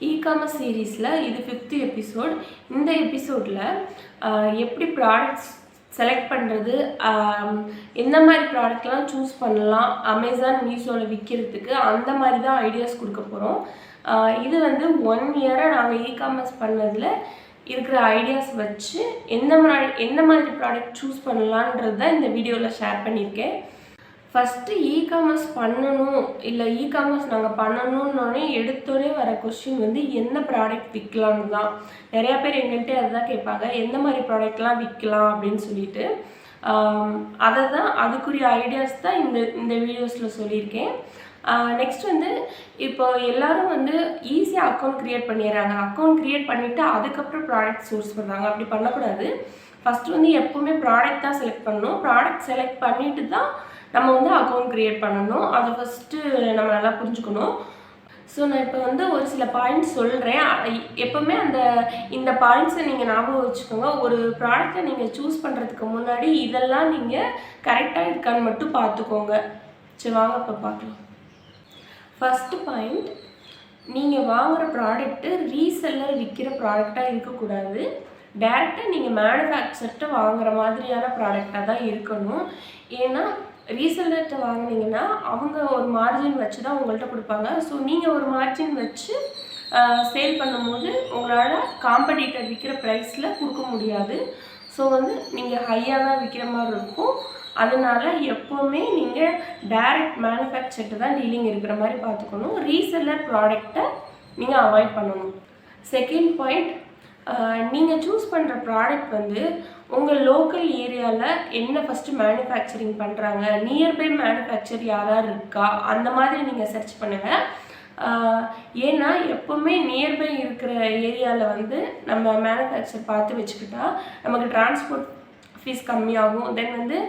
E-commerce சீரீஸில் இது 5th episode. இந்த எபிசோடில் எப்படி ப்ராடக்ட்ஸ் செலக்ட் பண்ணுறது, எந்த மாதிரி ப்ராடக்ட்லாம் சூஸ் பண்ணலாம் அமேசான் மீஷோவில் விற்கிறதுக்கு, அந்த மாதிரி தான் ஐடியாஸ் கொடுக்க போகிறோம். இது வந்து 1 இயராக நாங்கள் இ-காமர்ஸ் பண்ணதில் இருக்கிற ஐடியாஸ் வச்சு எந்த மாதிரி ப்ராடக்ட் சூஸ் பண்ணலான்றது தான் இந்த வீடியோவில் ஷேர் பண்ணியிருக்கேன். ஃபஸ்ட்டு இ-காமர்ஸ் பண்ணணும் இல்லை இ-காமர்ஸ் நாங்கள் பண்ணணுன்னே எடுத்தோடனே வர கொஸ்டின் வந்து என்ன ப்ராடக்ட் விற்கலான்னு தான். நிறையா பேர் எங்கள்கிட்ட அதுதான் கேட்பாங்க, எந்த மாதிரி ப்ராடக்ட்லாம் விற்கலாம் அப்படின்னு சொல்லிட்டு. அதை தான் அதுக்குரிய ஐடியாஸ் தான் இந்த வீடியோஸில் சொல்லியிருக்கேன். நெக்ஸ்ட் வந்து இப்போ எல்லோரும் வந்து ஈஸியாக அக்கௌண்ட் க்ரியேட் பண்ணிடுறாங்க. அக்கௌண்ட் க்ரியேட் பண்ணிவிட்டு அதுக்கப்புறம் ப்ராடக்ட் சோர்ஸ் பண்ணுறாங்க. அப்படி பண்ணக்கூடாது. ஃபஸ்ட்டு வந்து எப்போவுமே ப்ராடக்ட் தான் செலக்ட் பண்ணணும். ப்ராடக்ட் செலக்ட் பண்ணிவிட்டு தான் நம்ம வந்து அக்கௌண்ட் க்ரியேட் பண்ணணும். அதை ஃபஸ்ட்டு நம்ம நல்லா புரிஞ்சுக்கணும். ஸோ நான் இப்போ வந்து ஒரு சில பாயிண்ட்ஸ் சொல்கிறேன். எப்போவுமே இந்த பாயிண்ட்ஸை நீங்கள் ஞாபகம் வச்சுக்கோங்க. ஒரு ப்ராடக்டை நீங்கள் சூஸ் பண்ணுறதுக்கு முன்னாடி இதெல்லாம் நீங்கள் கரெக்டாக இருக்கான்னு மட்டும் பார்த்துக்கோங்க. சரி, வாங்க இப்போ பார்க்கலாம். ஃபஸ்ட்டு பாயிண்ட், நீங்கள் வாங்குகிற ப்ராடக்ட்டு ரீசெல்லர் விற்கிற ப்ராடக்டாக இருக்கக்கூடாது. டேரெக்டாக நீங்கள் மேனுஃபேக்சர்கிட்ட வாங்குகிற மாதிரியான ப்ராடக்டாக தான் இருக்கணும். ஏன்னா ரீசெல்லர்கிட்ட வாங்கினீங்கன்னா அவங்க ஒரு மார்ஜின் வச்சு தான் உங்கள்கிட்ட கொடுப்பாங்க. ஸோ நீங்கள் ஒரு மார்ஜின் வச்சு சேல் பண்ணும்போது உங்களால் காம்படிட்டர் விற்கிற ப்ரைஸில் கொடுக்க முடியாது. ஸோ வந்து நீங்கள் ஹையாக தான் விற்கிற மாதிரி இருக்கும். அதனால் எப்போவுமே நீங்கள் டைரக்ட் மேனுஃபேக்சர்கிட்ட தான் டீலிங் இருக்கிற மாதிரி பார்த்துக்கணும். ரீசெல்லர் ப்ராடக்டை நீங்கள் அவாய்ட் பண்ணணும். செகண்ட் பாயிண்ட், நீங்கள் சூஸ் பண்ணுற ப்ராடக்ட் வந்து உங்கள் லோக்கல் ஏரியாவில் என்ன ஃபஸ்ட்டு மேனுஃபேக்சரிங் பண்ணுறாங்க, நியர்பை மேனுஃபேக்சர் யாரார் இருக்கா, அந்த மாதிரி நீங்கள் சர்ச் பண்ணுங்கள். ஏன்னா எப்போவுமே நியர்பை இருக்கிற ஏரியாவில் வந்து நம்ம மேனுஃபேக்சர் பார்த்து வச்சுக்கிட்டா நமக்கு டிரான்ஸ்போர்ட் ஃபீஸ் கம்மியாகும். தென் வந்து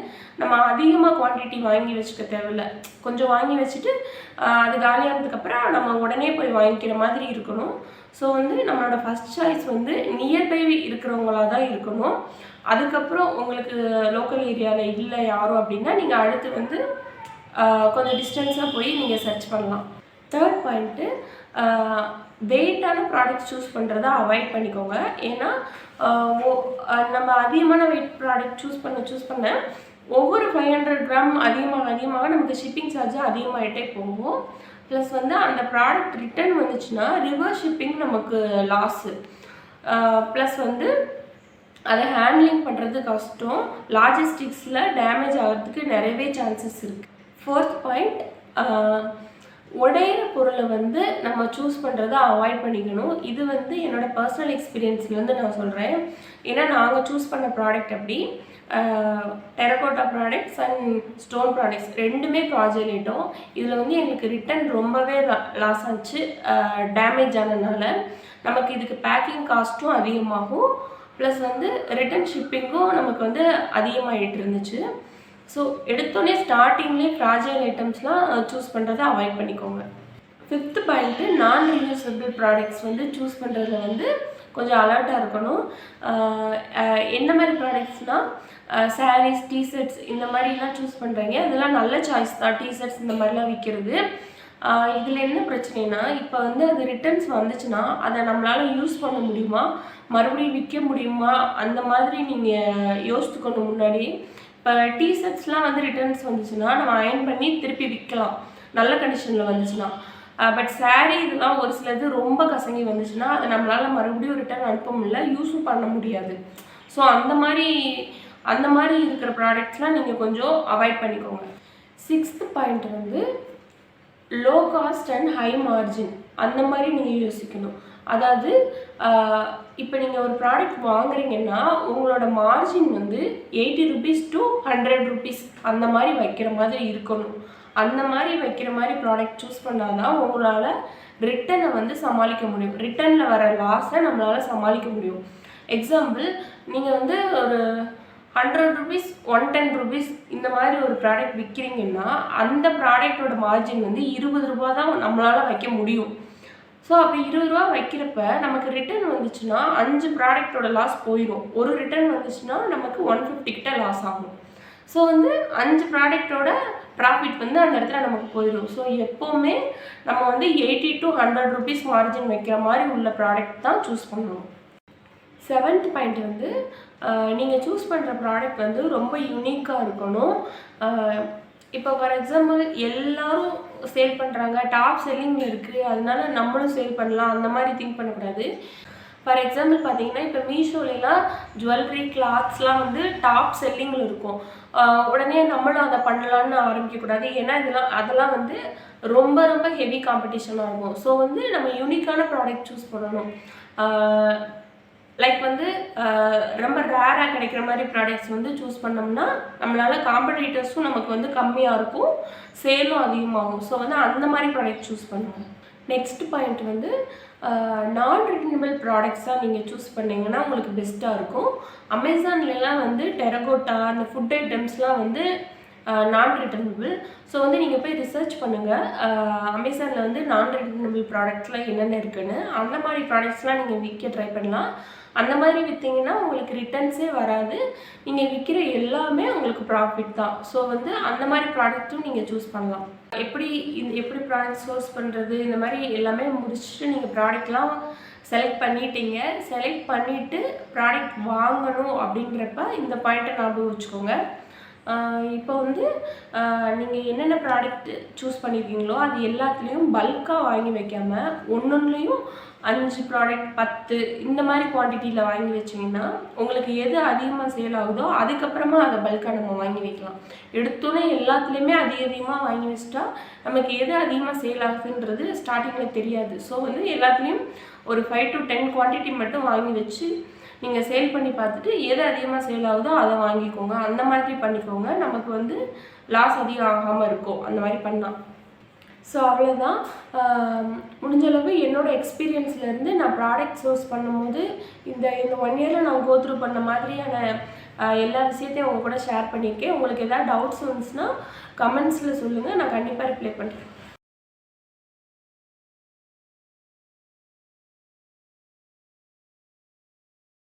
நம்ம அதிகமாக குவான்டிட்டி வாங்கி வச்சுக்க தேவையில்லை. கொஞ்சம் வாங்கி வச்சுட்டு அது காலியானதுக்கப்புறம் நம்ம உடனே போய் வாங்கிக்கிற மாதிரி இருக்கணும். ஸோ வந்து நம்மளோட ஃபஸ்ட் சாய்ஸ் வந்து நியர்பை இருக்கிறவங்களாக தான் இருக்கணும். அதுக்கப்புறம் உங்களுக்கு லோக்கல் ஏரியாவில் இல்லை யாரும் அப்படின்னா நீங்கள் அடுத்து வந்து கொஞ்சம் டிஸ்டன்ஸாக போய் நீங்கள் சர்ச் பண்ணலாம். தேர்ட் பாயிண்ட்டு, வெயிட்டான ப்ராடக்ட் சூஸ் பண்ணுறதை அவாய்ட் பண்ணிக்கோங்க. ஏன்னா நம்ம அதிகமான வெயிட் ப்ராடக்ட் சூஸ் பண்ண ஒவ்வொரு 500 கிராம் அதிகமாக நமக்கு ஷிப்பிங் சார்ஜ் அதிகமாகிட்டே போகும். ப்ளஸ் வந்து அந்த ப்ராடக்ட் ரிட்டர்ன் வந்துச்சுன்னா ரிவர்ஸ் ஷிப்பிங் நமக்கு லாஸு. ப்ளஸ் வந்து அதை ஹேண்ட்லிங் பண்ணுறது கஷ்டம். லாஜிஸ்டிக்ஸில் டேமேஜ் ஆகிறதுக்கு நிறையவே சான்சஸ் இருக்குது. ஃபோர்த் பாயிண்ட், உடையிற பொருளை வந்து நம்ம சூஸ் பண்ணுறதை அவாய்ட் பண்ணிக்கணும். இது வந்து என்னோடய பர்சனல் எக்ஸ்பீரியன்ஸ்லேருந்து நான் சொல்கிறேன். ஏன்னா நாங்கள் சூஸ் பண்ண ப்ராடக்ட் அப்படி terracotta products and stone products ரெண்டுமே ப்ராஜெக்டும். இதில் வந்து எங்களுக்கு ரிட்டன் ரொம்பவே லாஸ் ஆச்சு. டேமேஜ் ஆனதுனால நமக்கு இதுக்கு பேக்கிங் காஸ்ட்டும் அதிகமாகும். ப்ளஸ் வந்து ரிட்டன் ஷிப்பிங்கும் நமக்கு வந்து அதிகமாகிட்டு இருந்துச்சு. ஸோ எடுத்தோடனே ஸ்டார்டிங்லேயே ஃப்ராஜைல் ஐட்டம்ஸ்லாம் சூஸ் பண்ணுறதை அவாய்ட் பண்ணிக்கோங்க. ஃபிஃப்த்து பாயிண்ட்டு, நான் ரீயூசபிள் ப்ராடக்ட்ஸ் வந்து சூஸ் பண்ணுறதுல வந்து கொஞ்சம் அலர்ட்டாக இருக்கணும். என்ன மாதிரி ப்ராடக்ட்ஸ்னால் சாரீஸ், டிஷர்ட்ஸ் இந்த மாதிரிலாம் சூஸ் பண்ணுறீங்க. அதெல்லாம் நல்ல சாய்ஸ் தான். டிஷர்ட்ஸ் இந்த மாதிரிலாம் விற்கிறது. இதில் என்ன பிரச்சனைனா, இப்போ வந்து அது ரிட்டர்ன்ஸ் வந்துச்சுன்னா அதை நம்மளால் யூஸ் பண்ண முடியுமா, மறுபடியும் விற்க முடியுமா, அந்த மாதிரி நீங்கள் யோசித்துக்கணும் முன்னாடி. இப்போ டிஷர்ட்ஸ்லாம் வந்து ரிட்டர்ன்ஸ் வந்துச்சுன்னா நம்ம அயர்ன் பண்ணி திருப்பி விற்கலாம் நல்ல கண்டிஷனில் வந்துச்சுன்னா. பட் சாரீ இதெல்லாம் ஒரு சிலது ரொம்ப கசங்கி வந்துச்சுன்னா அதை நம்மளால் மறுபடியும் ரிட்டர்ன் அனுப்ப முடியல, யூஸும் பண்ண முடியாது. ஸோ அந்த மாதிரி இருக்கிற ப்ராடக்ட்ஸ்லாம் நீங்கள் கொஞ்சம் அவாய்ட் பண்ணிக்கோங்க. சிக்ஸ்த்து பாயிண்ட் வந்து low cost and high margin, அந்த மாதிரி நீங்கள் யோசிக்கணும். அதாவது இப்போ நீங்கள் ஒரு ப்ராடக்ட் வாங்குறீங்கன்னா உங்களோட மார்ஜின் வந்து 80 rupees to 100 rupees அந்த மாதிரி வைக்கிற மாதிரி இருக்கணும். அந்த மாதிரி வைக்கிற மாதிரி ப்ராடக்ட் சூஸ் பண்ணால் தான் உங்களால் ரிட்டனை வந்து சமாளிக்க முடியும். ரிட்டனில் வர லாஸை நம்மளால் சமாளிக்க முடியும். எக்ஸாம்பிள், நீங்கள் வந்து ஒரு 100 rupees 110 rupees இந்த மாதிரி ஒரு ப்ராடக்ட் விற்கிறீங்கன்னா அந்த ப்ராடக்டோட மார்ஜின் வந்து 20 ரூபா தான் நம்மளால் வைக்க முடியும். ஸோ அப்படி 20 ரூபா வைக்கிறப்ப நமக்கு ரிட்டர்ன் வந்துச்சுன்னா 5 ப்ராடக்டோட லாஸ் போயிடும். ஒரு ரிட்டர்ன் வந்துச்சுன்னா நமக்கு 150 கிட்ட லாஸ் ஆகும். ஸோ வந்து 5 ப்ராடக்டோட ப்ராஃபிட் வந்து அந்த இடத்துல நமக்கு போயிடும். ஸோ எப்போவுமே நம்ம வந்து 80 to 100 rupees மார்ஜின் வைக்கிற மாதிரி உள்ள ப்ராடக்ட் தான் சூஸ் பண்ணணும். 7th பாயிண்ட் வந்து நீங்கள் சூஸ் பண்ணுற ப்ராடக்ட் வந்து ரொம்ப யூனிக்காக இருக்கணும். இப்போ ஃபார் எக்ஸாம்பிள் எல்லோரும் சேல் பண்ணுறாங்க, டாப் செல்லிங்கில் இருக்குது, அதனால நம்மளும் சேல் பண்ணலாம், அந்த மாதிரி திங்க் பண்ணக்கூடாது. ஃபார் எக்ஸாம்பிள் பார்த்தீங்கன்னா இப்போ மீஷோலாம் ஜுவல்லரி கிளாத்ஸ்லாம் வந்து டாப் செல்லிங்கில் இருக்கும். உடனே நம்மளும் அதை பண்ணலான்னு ஆரம்பிக்கக்கூடாது. ஏன்னா அதெல்லாம் வந்து ரொம்ப ரொம்ப ஹெவி காம்படிஷனாக இருக்கும். ஸோ வந்து நம்ம யூனிக்கான ப்ராடக்ட் சூஸ் பண்ணணும். லைக் வந்து ரொம்ப ரேராக கிடைக்கிற மாதிரி ப்ராடக்ட்ஸ் வந்து சூஸ் பண்ணோம்னா நம்மளால் காம்படிட்டர்ஸும் நமக்கு வந்து கம்மியாக இருக்கும், சேலும் அதிகமாகும். ஸோ வந்து அந்த மாதிரி ப்ராடக்ட் சூஸ் பண்ணுவோம். நெக்ஸ்ட் பாயிண்ட் வந்து நான் ரிட்டர்னபிள் ப்ராடக்ட்ஸாக நீங்கள் சூஸ் பண்ணிங்கன்னா உங்களுக்கு பெஸ்ட்டாக இருக்கும். அமேசான்லாம் வந்து டெரகோட்டா அந்த ஃபுட் ஐட்டம்ஸ்லாம் வந்து நான் ரிட்டர்னபிள். ஸோ வந்து நீங்கள் போய் ரிசர்ச் பண்ணுங்கள், அமேசானில் வந்து நான் ரிட்டர்னபிள் ப்ராடக்ட்ஸ்லாம் என்னென்ன இருக்குன்னு. அந்த மாதிரி ப்ராடக்ட்ஸ்லாம் நீங்கள் விற்க ட்ரை பண்ணலாம். அந்த மாதிரி விற்றீங்கன்னா உங்களுக்கு ரிட்டர்ன்ஸே வராது, நீங்கள் விற்கிற எல்லாமே உங்களுக்கு ப்ராஃபிட் தான். ஸோ வந்து அந்த மாதிரி ப்ராடக்ட்டும் நீங்கள் சூஸ் பண்ணலாம். எப்படி ப்ராடக்ட் சோர்ஸ் பண்ணுறது, இந்த மாதிரி எல்லாமே முடிச்சுட்டு நீங்கள் ப்ராடக்ட்லாம் செலக்ட் பண்ணிட்டீங்க. செலக்ட் பண்ணிவிட்டு ப்ராடக்ட் வாங்கணும் அப்படின்றப்ப இந்த பாயிண்ட்டை ஞாபகம் வச்சுக்கோங்க. இப்போ வந்து நீங்கள் என்னென்ன ப்ராடக்ட் சூஸ் பண்ணியிருக்கீங்களோ அது எல்லாத்துலேயும் பல்காக வாங்கி வைக்காமல் ஒன்றுலேயும் 5 ப்ராடக்ட் 10 இந்த மாதிரி குவான்டிட்டியில் வாங்கி வச்சிங்கன்னா உங்களுக்கு எது அதிகமாக சேல் ஆகுதோ அதுக்கப்புறமா அதை பல்காக நம்ம வாங்கி வைக்கலாம். எடுத்தோன்னே எல்லாத்துலேயுமே அதிகமாக வாங்கி வச்சிட்டா நமக்கு எது அதிகமாக சேல் ஆகுதுன்றது ஸ்டார்டிங்கில் தெரியாது. ஸோ வந்து எல்லாத்துலேயும் ஒரு 5 to 10 குவான்டிட்டி மட்டும் வாங்கி வச்சு நீங்கள் சேல் பண்ணி பார்த்துட்டு எது அதிகமாக சேல் ஆகுதோ அதை வாங்கிக்கோங்க. அந்த மாதிரி பண்ணிக்கோங்க, நமக்கு வந்து லாஸ் அதிகம் ஆகாமல் இருக்கும். அந்த மாதிரி பண்ணலாம். ஸோ அவ்வளோதான். முடிஞ்சளவு என்னோடய எக்ஸ்பீரியன்ஸ்லேருந்து நான் ப்ராடக்ட் சோர்ஸ் பண்ணும்போது இந்த 1 இயரில் நான் கோத்ரூ பண்ண மாதிரியான எல்லா விஷயத்தையும் அவங்க கூட ஷேர் பண்ணியிருக்கேன். உங்களுக்கு எதாவது டவுட்ஸ் வந்துச்சுன்னா கமெண்ட்ஸில் சொல்லுங்கள், நான் கண்டிப்பாக ரிப்ளை பண்ணுறேன்.